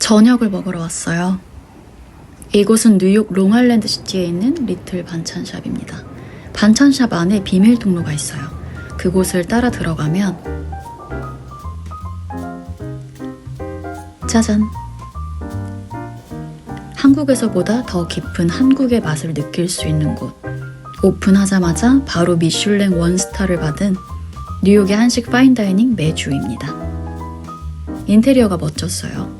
저녁을 먹으러 왔어요. 이곳은 뉴욕 롱아일랜드 시티에 있는 리틀 반찬샵입니다. 반찬샵 안에 비밀 통로가 있어요. 그곳을 따라 들어가면 짜잔! 한국에서보다 더 깊은 한국의 맛을 느낄 수 있는 곳. 오픈하자마자 바로 미슐랭 원스타를 받은 뉴욕의 한식 파인다이닝 메주입니다. 인테리어가 멋졌어요.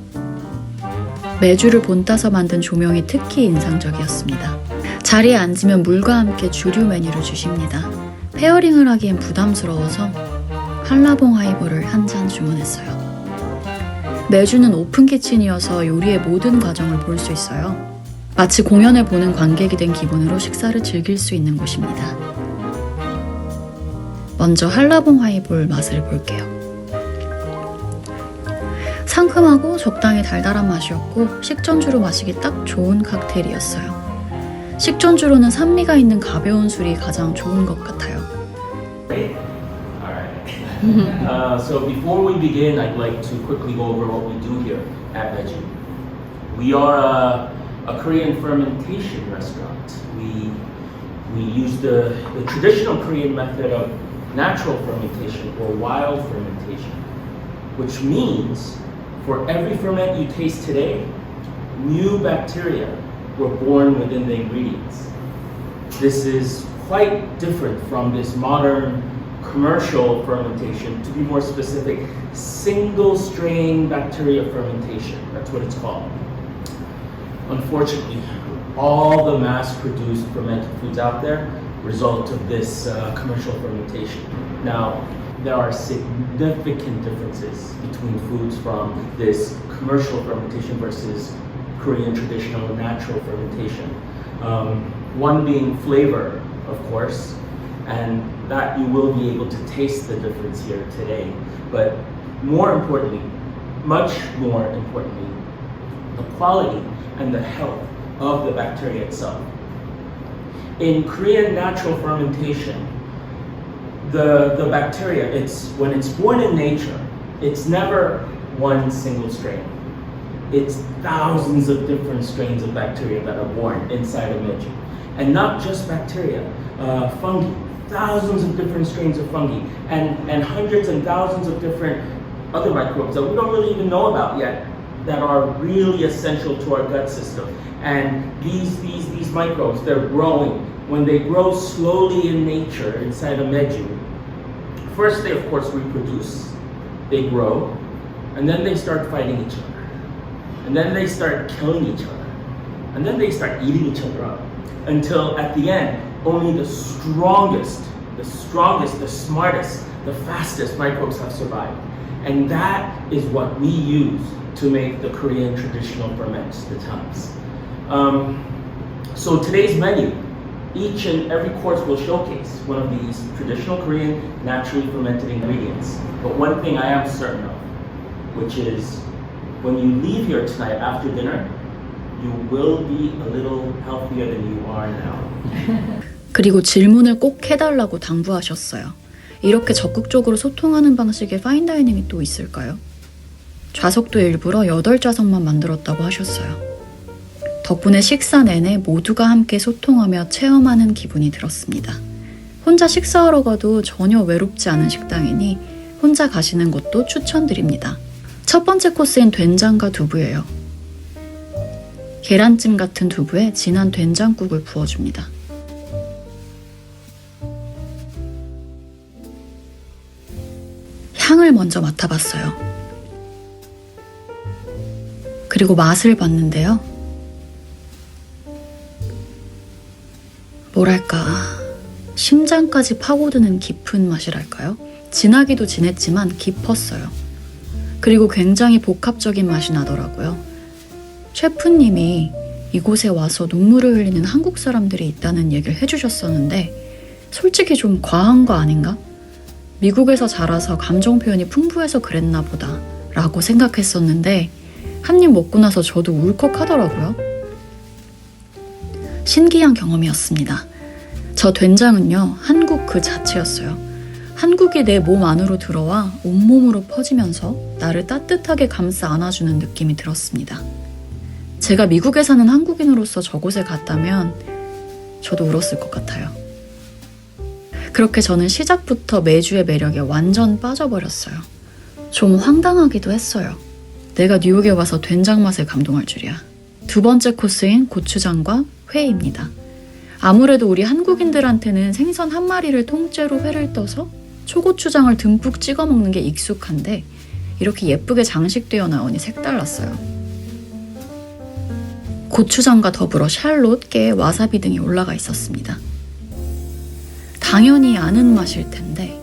메주를 본따서 만든 조명이 특히 인상적이었습니다. 자리에 앉으면 물과 함께 주류 메뉴를 주십니다. 페어링을 하기엔 부담스러워서 한라봉 하이볼을 한 잔 주문했어요. 메주는 오픈 키친이어서 요리의 모든 과정을 볼 수 있어요. 마치 공연을 보는 관객이 된 기분으로 식사를 즐길 수 있는 곳입니다. 먼저 한라봉 하이볼 맛을 볼게요. 상큼하고 적당히 달달한 맛이었고 식전주로 마시기 딱 좋은 칵테일이었어요. 식전주로는 산미가 있는 가벼운 술이 가장 좋은 것 같아요. So before we begin, I'd like to quickly go over what we do here at Meju. We are a Korean fermentation restaurant. We use the traditional Korean method of natural fermentation or wild fermentation, which means for every ferment you taste today, new bacteria were born within the ingredients. This is quite different from this modern commercial fermentation. To be more specific, single strain bacteria fermentation. That's what it's called. Unfortunately, all the mass-produced fermented foods out there result of this commercial fermentation. Now, there are significant differences between foods from this commercial fermentation versus Korean traditional natural fermentation. One being flavor, of course, and that you will be able to taste the difference here today. But more importantly, much more importantly, the quality and the health of the bacteria itself. In Korean natural fermentation, the bacteria, when it's born in nature, it's never one single strain. It's thousands of different strains of bacteria that are born inside a meju. And not just bacteria, fungi, thousands of different strains of fungi, and hundreds and thousands of different other microbes that we don't really even know about yet that are really essential to our gut system. And these microbes, they're growing. When they grow slowly in nature inside a meju, first they of course reproduce, they grow, and then they start fighting each other. And then they start killing each other. And then they start eating each other up. Until at the end, only the strongest, the smartest, the fastest microbes have survived. And that is what we use to make the Korean traditional ferments, the tams. So today's menu, each and every course will showcase one of these traditional Korean naturally fermented ingredients. But one thing I am certain of, which is when you leave here tonight after dinner, you will be a little healthier than you are now. 그리고 질문을 꼭 해달라고 당부하셨어요. 이렇게 적극적으로 소통하는 방식의 파인다이닝이 또 있을까요? 좌석도 일부러 8좌석만 만들었다고 하셨어요. 덕분에 식사 내내 모두가 함께 소통하며 체험하는 기분이 들었습니다. 혼자 식사하러 가도 전혀 외롭지 않은 식당이니 혼자 가시는 것도 추천드립니다. 첫 번째 코스인 된장과 두부예요. 계란찜 같은 두부에 진한 된장국을 부어줍니다. 향을 먼저 맡아봤어요. 그리고 맛을 봤는데요. 뭐랄까, 심장까지 파고드는 깊은 맛이랄까요? 진하기도 진했지만 깊었어요. 그리고 굉장히 복합적인 맛이 나더라고요. 셰프님이 이곳에 와서 눈물을 흘리는 한국 사람들이 있다는 얘기를 해주셨었는데 솔직히 좀 과한 거 아닌가? 미국에서 자라서 감정 표현이 풍부해서 그랬나 보다 라고 생각했었는데 한 입 먹고 나서 저도 울컥하더라고요. 신기한 경험이었습니다. 저 된장은요, 한국 그 자체였어요. 한국이 내 몸 안으로 들어와 온몸으로 퍼지면서 나를 따뜻하게 감싸 안아주는 느낌이 들었습니다. 제가 미국에 사는 한국인으로서 저곳에 갔다면 저도 울었을 것 같아요. 그렇게 저는 시작부터 메주의 매력에 완전 빠져버렸어요. 좀 황당하기도 했어요. 내가 뉴욕에 와서 된장 맛에 감동할 줄이야. 두 번째 코스인 고추장과 회입니다. 아무래도 우리 한국인들한테는 생선 한 마리를 통째로 회를 떠서 초고추장을 듬뿍 찍어 먹는 게 익숙한데 이렇게 예쁘게 장식되어 나오니 색달랐어요. 고추장과 더불어 샬롯, 깨, 와사비 등이 올라가 있었습니다. 당연히 아는 맛일 텐데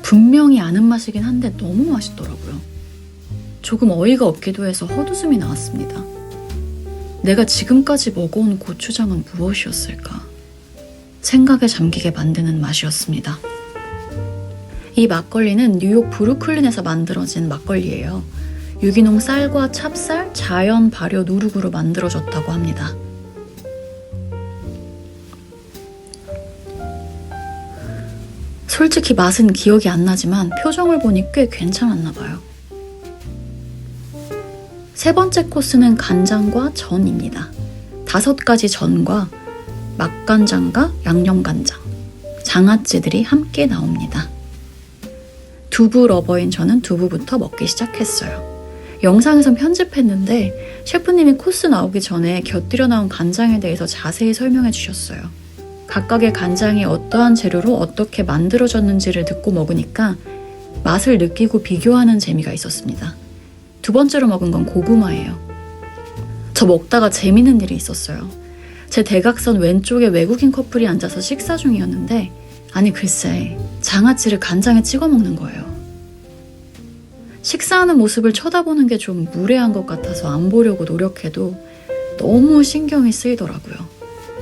분명히 아는 맛이긴 한데 너무 맛있더라고요. 조금 어이가 없기도 해서 헛웃음이 나왔습니다. 내가 지금까지 먹어온 고추장은 무엇이었을까? 생각에 잠기게 만드는 맛이었습니다. 이 막걸리는 뉴욕 브루클린에서 만들어진 막걸리예요. 유기농 쌀과 찹쌀, 자연 발효 누룩으로 만들어졌다고 합니다. 솔직히 맛은 기억이 안 나지만 표정을 보니 꽤 괜찮았나 봐요. 세 번째 코스는 간장과 전입니다. 5가지 전과 맛간장과 양념간장, 장아찌들이 함께 나옵니다. 두부 러버인 저는 두부부터 먹기 시작했어요. 영상에선 편집했는데 셰프님이 코스 나오기 전에 곁들여 나온 간장에 대해서 자세히 설명해 주셨어요. 각각의 간장이 어떠한 재료로 어떻게 만들어졌는지를 듣고 먹으니까 맛을 느끼고 비교하는 재미가 있었습니다. 두 번째로 먹은 건 고구마예요. 저 먹다가 재밌는 일이 있었어요. 제 대각선 왼쪽에 외국인 커플이 앉아서 식사 중이었는데 아니 글쎄 장아찌를 간장에 찍어 먹는 거예요. 식사하는 모습을 쳐다보는 게 좀 무례한 것 같아서 안 보려고 노력해도 너무 신경이 쓰이더라고요.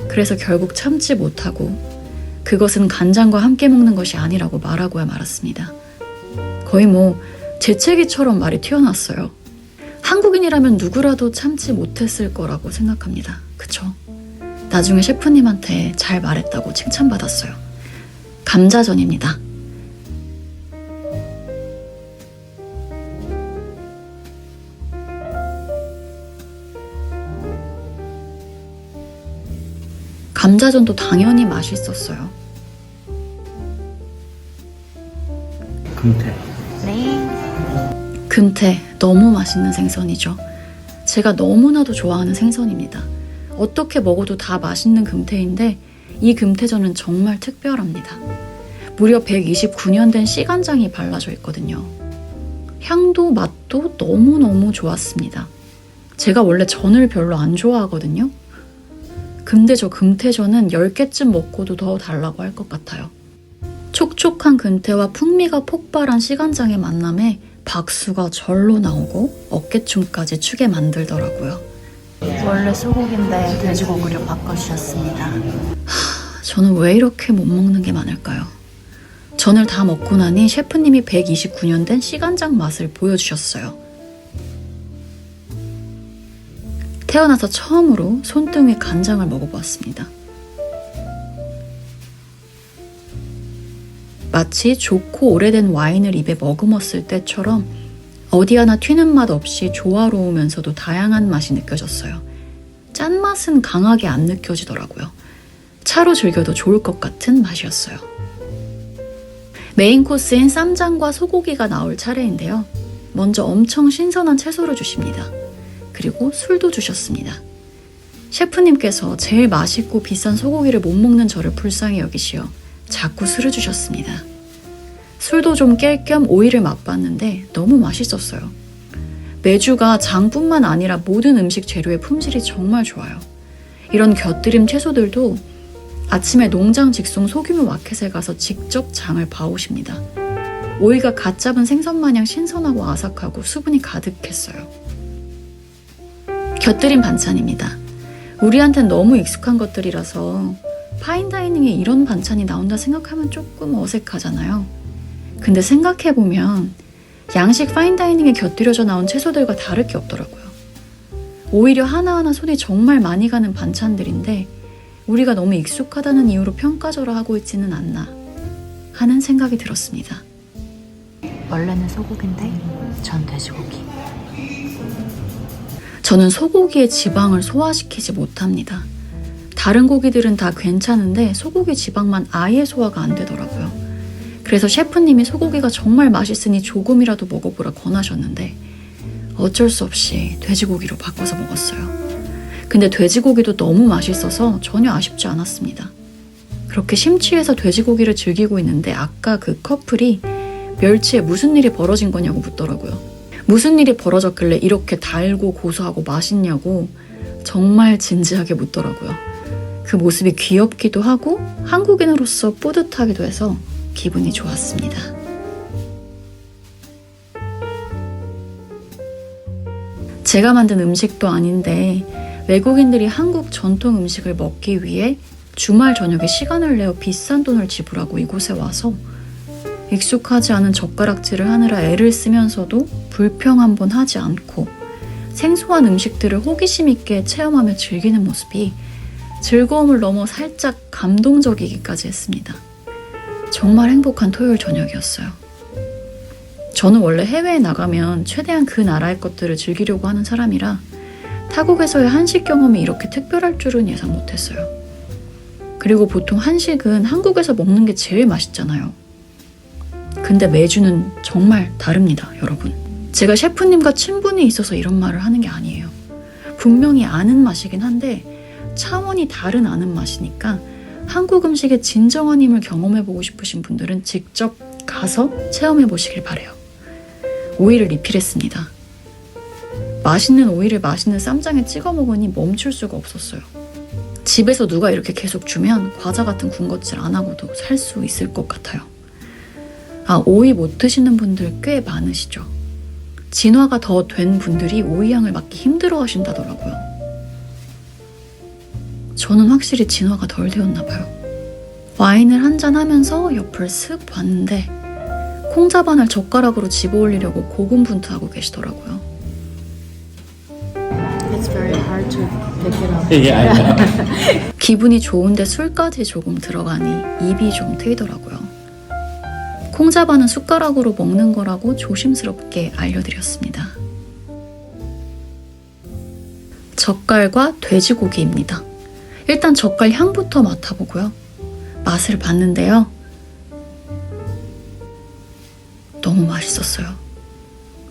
그래서 결국 참지 못하고 그것은 간장과 함께 먹는 것이 아니라고 말하고야 말았습니다. 거의 재채기처럼 말이 튀어나왔어요. 한국인이라면 누구라도 참지 못했을 거라고 생각합니다. 그쵸? 나중에 셰프님한테 잘 말했다고 칭찬받았어요. 감자전입니다. 감자전도 당연히 맛있었어요. 금태. 금태 너무 맛있는 생선이죠. 제가 너무나도 좋아하는 생선입니다. 어떻게 먹어도 다 맛있는 금태인데 이 금태전은 정말 특별합니다. 무려 129년 된 씨간장이 발라져 있거든요. 향도 맛도 너무너무 좋았습니다. 제가 원래 전을 별로 안 좋아하거든요. 근데 저 금태전은 10개쯤 먹고도 더 달라고 할 것 같아요. 촉촉한 금태와 풍미가 폭발한 씨간장의 만남에 박수가 절로 나오고 어깨춤까지 추게 만들더라고요. 원래 소고기인데 돼지고기로 바꿔주셨습니다. 저는 왜 이렇게 못 먹는 게 많을까요? 전을 다 먹고 나니 셰프님이 129년 된 씨간장 맛을 보여주셨어요. 태어나서 처음으로 손등에 간장을 먹어보았습니다. 마치 좋고 오래된 와인을 입에 머금었을 때처럼 어디 하나 튀는 맛 없이 조화로우면서도 다양한 맛이 느껴졌어요. 짠맛은 강하게 안 느껴지더라고요. 차로 즐겨도 좋을 것 같은 맛이었어요. 메인 코스인 쌈장과 소고기가 나올 차례인데요. 먼저 엄청 신선한 채소를 주십니다. 그리고 술도 주셨습니다. 셰프님께서 제일 맛있고 비싼 소고기를 못 먹는 저를 불쌍히 여기시어 자꾸 술을 주셨습니다. 술도 좀 깰 겸 오이를 맛봤는데 너무 맛있었어요. 메주가 장뿐만 아니라 모든 음식 재료의 품질이 정말 좋아요. 이런 곁들임 채소들도 아침에 농장 직송 소규모 마켓에 가서 직접 장을 봐오십니다. 오이가 갓 잡은 생선 마냥 신선하고 아삭하고 수분이 가득했어요. 곁들임 반찬입니다. 우리한텐 너무 익숙한 것들이라서 파인다이닝에 이런 반찬이 나온다 생각하면 조금 어색하잖아요. 근데 생각해보면 양식 파인다이닝에 곁들여져 나온 채소들과 다를 게 없더라고요. 오히려 하나하나 손이 정말 많이 가는 반찬들인데 우리가 너무 익숙하다는 이유로 평가절하하고 있지는 않나 하는 생각이 들었습니다. 원래는 소고기인데 전 돼지고기. 저는 소고기의 지방을 소화시키지 못합니다. 다른 고기들은 다 괜찮은데 소고기 지방만 아예 소화가 안 되더라고요. 그래서 셰프님이 소고기가 정말 맛있으니 조금이라도 먹어보라 권하셨는데 어쩔 수 없이 돼지고기로 바꿔서 먹었어요. 근데 돼지고기도 너무 맛있어서 전혀 아쉽지 않았습니다. 그렇게 심취해서 돼지고기를 즐기고 있는데 아까 그 커플이 멸치에 무슨 일이 벌어진 거냐고 묻더라고요. 무슨 일이 벌어졌길래 이렇게 달고 고소하고 맛있냐고 정말 진지하게 묻더라고요. 그 모습이 귀엽기도 하고 한국인으로서 뿌듯하기도 해서 기분이 좋았습니다. 제가 만든 음식도 아닌데 외국인들이 한국 전통 음식을 먹기 위해 주말 저녁에 시간을 내어 비싼 돈을 지불하고 이곳에 와서 익숙하지 않은 젓가락질을 하느라 애를 쓰면서도 불평 한 번 하지 않고 생소한 음식들을 호기심 있게 체험하며 즐기는 모습이 즐거움을 넘어 살짝 감동적이기까지 했습니다. 정말 행복한 토요일 저녁이었어요. 저는 원래 해외에 나가면 최대한 그 나라의 것들을 즐기려고 하는 사람이라 타국에서의 한식 경험이 이렇게 특별할 줄은 예상 못했어요. 그리고 보통 한식은 한국에서 먹는 게 제일 맛있잖아요. 근데 메주는 정말 다릅니다, 여러분. 제가 셰프님과 친분이 있어서 이런 말을 하는 게 아니에요. 분명히 아는 맛이긴 한데 차원이 다른 아는 맛이니까 한국 음식의 진정한 힘을 경험해보고 싶으신 분들은 직접 가서 체험해보시길 바래요. 오이를 리필했습니다. 맛있는 오이를 맛있는 쌈장에 찍어 먹으니 멈출 수가 없었어요. 집에서 누가 이렇게 계속 주면 과자 같은 군것질 안 하고도 살 수 있을 것 같아요. 아, 오이 못 드시는 분들 꽤 많으시죠? 진화가 더 된 분들이 오이 향을 맡기 힘들어 하신다더라고요. 저는 확실히 진화가 덜 되었나 봐요. 와인을 한잔 하면서 옆을 슥 봤는데 콩자반을 젓가락으로 집어 올리려고 고군분투하고 계시더라고요. It's very hard to pick it up. Yeah, I know. 기분이 좋은데 술까지 조금 들어가니 입이 좀 트이더라고요. 콩자반은 숟가락으로 먹는 거라고 조심스럽게 알려드렸습니다. 젓갈과 돼지고기입니다. 일단 젓갈 향부터 맡아보고요. 맛을 봤는데요. 너무 맛있었어요.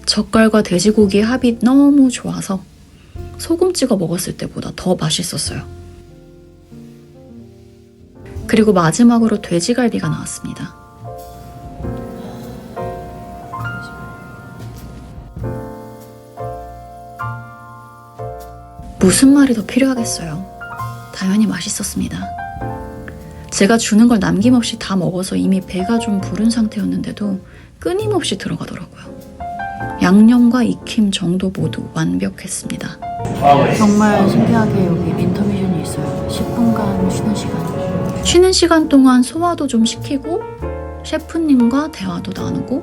젓갈과 돼지고기의 합이 너무 좋아서 소금 찍어 먹었을 때보다 더 맛있었어요. 그리고 마지막으로 돼지갈비가 나왔습니다. 무슨 말이 더 필요하겠어요. 당연히 맛있었습니다. 제가 주는 걸 남김없이 다 먹어서 이미 배가 좀 부른 상태였는데도 끊임없이 들어가더라고요. 양념과 익힘 정도 모두 완벽했습니다. 정말 신기하게 여기 인터미션이 있어요. 10분간 쉬는 시간. 쉬는 시간 동안 소화도 좀 시키고 셰프님과 대화도 나누고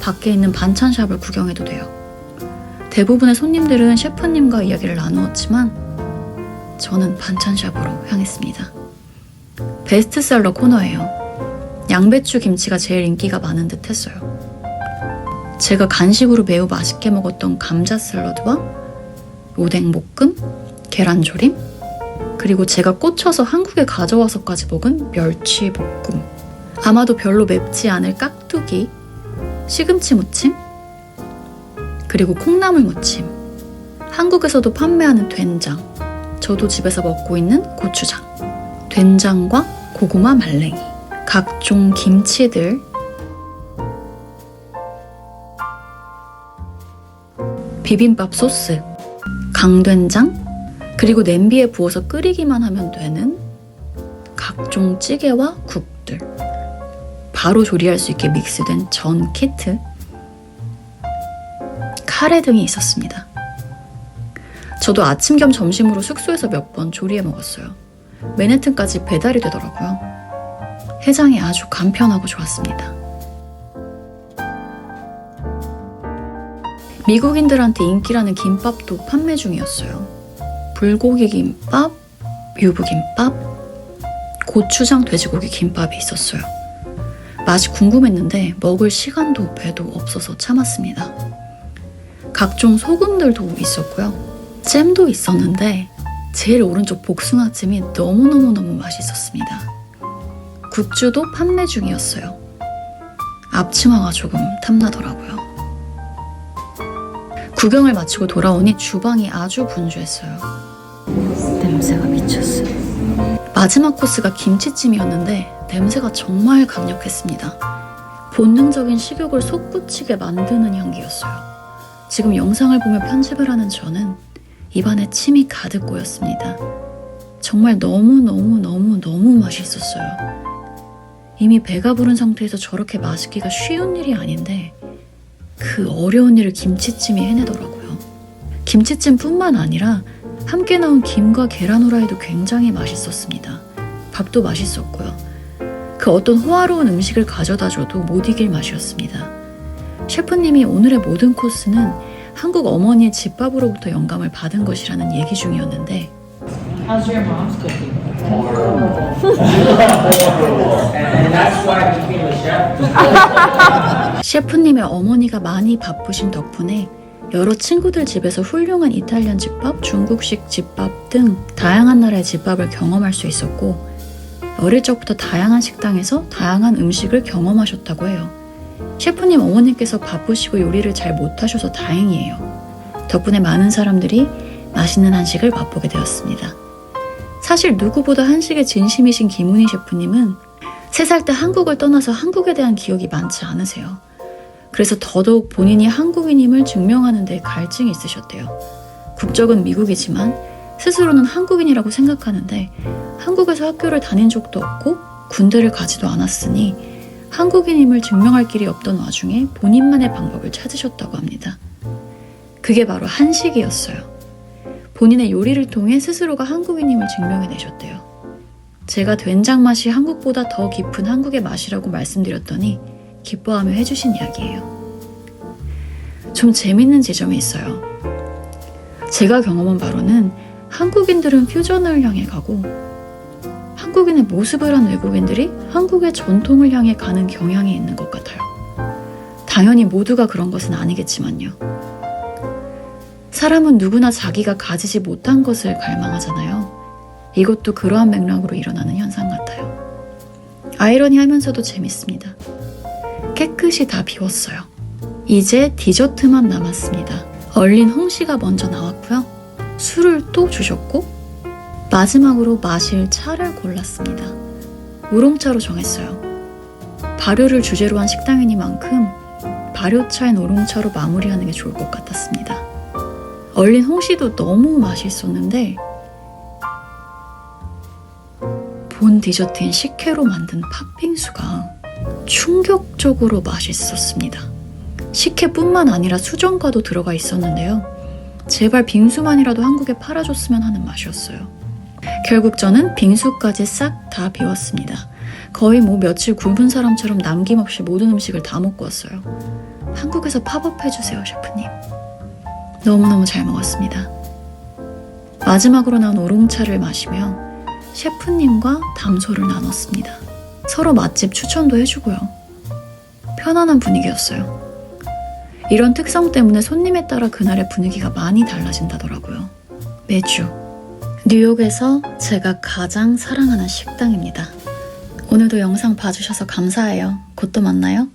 밖에 있는 반찬샵을 구경해도 돼요. 대부분의 손님들은 셰프님과 이야기를 나누었지만 저는 반찬샵으로 향했습니다. 베스트셀러 코너예요. 양배추 김치가 제일 인기가 많은 듯 했어요. 제가 간식으로 매우 맛있게 먹었던 감자 샐러드와 오뎅볶음, 계란조림, 그리고 제가 꽂혀서 한국에 가져와서까지 먹은 멸치볶음, 아마도 별로 맵지 않을 깍두기, 시금치 무침, 그리고 콩나물 무침, 한국에서도 판매하는 된장, 저도 집에서 먹고 있는 고추장, 된장과 고구마 말랭이, 각종 김치들, 비빔밥 소스, 강된장, 그리고 냄비에 부어서 끓이기만 하면 되는 각종 찌개와 국들, 바로 조리할 수 있게 믹스된 전 키트, 카레 등이 있었습니다. 저도 아침 겸 점심으로 숙소에서 몇 번 조리해 먹었어요. 맨해튼까지 배달이 되더라고요. 해장이 아주 간편하고 좋았습니다. 미국인들한테 인기라는 김밥도 판매 중이었어요. 불고기 김밥, 유부김밥, 고추장 돼지고기 김밥이 있었어요. 맛이 궁금했는데 먹을 시간도 배도 없어서 참았습니다. 각종 소금들도 있었고요. 잼도 있었는데 제일 오른쪽 복숭아잼이 너무너무너무 맛있었습니다. 굿즈도 판매 중이었어요. 앞치마가 조금 탐나더라고요. 구경을 마치고 돌아오니 주방이 아주 분주했어요. 냄새가 미쳤어요. 마지막 코스가 김치찜이었는데 냄새가 정말 강력했습니다. 본능적인 식욕을 솟구치게 만드는 향기였어요. 지금 영상을 보며 편집을 하는 저는 입안에 침이 가득 고였습니다. 정말 너무 맛있었어요. 이미 배가 부른 상태에서 저렇게 맛있기가 쉬운 일이 아닌데 그 어려운 일을 김치찜이 해내더라고요. 김치찜뿐만 아니라 함께 나온 김과 계란 후라이도 굉장히 맛있었습니다. 밥도 맛있었고요. 그 어떤 호화로운 음식을 가져다줘도 못 이길 맛이었습니다. 셰프님이 오늘의 모든 코스는 한국 어머니의 집밥으로부터 영감을 받은 것이라는 얘기 중이었는데 How's your mom's cooking? And that's why I became a chef. 셰프님의 어머니가 많이 바쁘신 덕분에 여러 친구들 집에서 훌륭한 이탈리안 집밥, 중국식 집밥 등 다양한 나라의 집밥을 경험할 수 있었고 어릴 적부터 다양한 식당에서 다양한 음식을 경험하셨다고 해요. 셰프님 어머님께서 바쁘시고 요리를 잘 못하셔서 다행이에요. 덕분에 많은 사람들이 맛있는 한식을 맛보게 되었습니다. 사실 누구보다 한식에 진심이신 김은희 셰프님은 3살 때 한국을 떠나서 한국에 대한 기억이 많지 않으세요. 그래서 더더욱 본인이 한국인임을 증명하는 데 갈증이 있으셨대요. 국적은 미국이지만 스스로는 한국인이라고 생각하는데 한국에서 학교를 다닌 적도 없고 군대를 가지도 않았으니 한국인임을 증명할 길이 없던 와중에 본인만의 방법을 찾으셨다고 합니다. 그게 바로 한식이었어요. 본인의 요리를 통해 스스로가 한국인임을 증명해내셨대요. 제가 된장 맛이 한국보다 더 깊은 한국의 맛이라고 말씀드렸더니 기뻐하며 해주신 이야기예요. 좀 재밌는 지점이 있어요. 제가 경험한 바로는 한국인들은 퓨전을 향해 가고 한국인의 모습을 한 외국인들이 한국의 전통을 향해 가는 경향이 있는 것 같아요. 당연히 모두가 그런 것은 아니겠지만요. 사람은 누구나 자기가 가지지 못한 것을 갈망하잖아요. 이것도 그러한 맥락으로 일어나는 현상 같아요. 아이러니하면서도 재밌습니다. 깨끗이 다 비웠어요. 이제 디저트만 남았습니다. 얼린 홍시가 먼저 나왔고요. 술을 또 주셨고 마지막으로 마실 차를 골랐습니다. 우롱차로 정했어요. 발효를 주제로 한 식당이니만큼 발효차인 우롱차로 마무리하는 게 좋을 것 같았습니다. 얼린 홍시도 너무 맛있었는데 본 디저트인 식혜로 만든 팥빙수가 충격적으로 맛있었습니다. 식혜뿐만 아니라 수정과도 들어가 있었는데요. 제발 빙수만이라도 한국에 팔아줬으면 하는 맛이었어요. 결국 저는 빙수까지 싹 다 비웠습니다. 거의 며칠 굶은 사람처럼 남김없이 모든 음식을 다 먹고 왔어요. 한국에서 팝업 해주세요, 셰프님. 너무너무 잘 먹었습니다. 마지막으로 나온 우롱차를 마시며 셰프님과 담소를 나눴습니다. 서로 맛집 추천도 해주고요. 편안한 분위기였어요. 이런 특성 때문에 손님에 따라 그날의 분위기가 많이 달라진다더라고요. 매주 뉴욕에서 제가 가장 사랑하는 식당입니다. 오늘도 영상 봐주셔서 감사해요. 곧 또 만나요.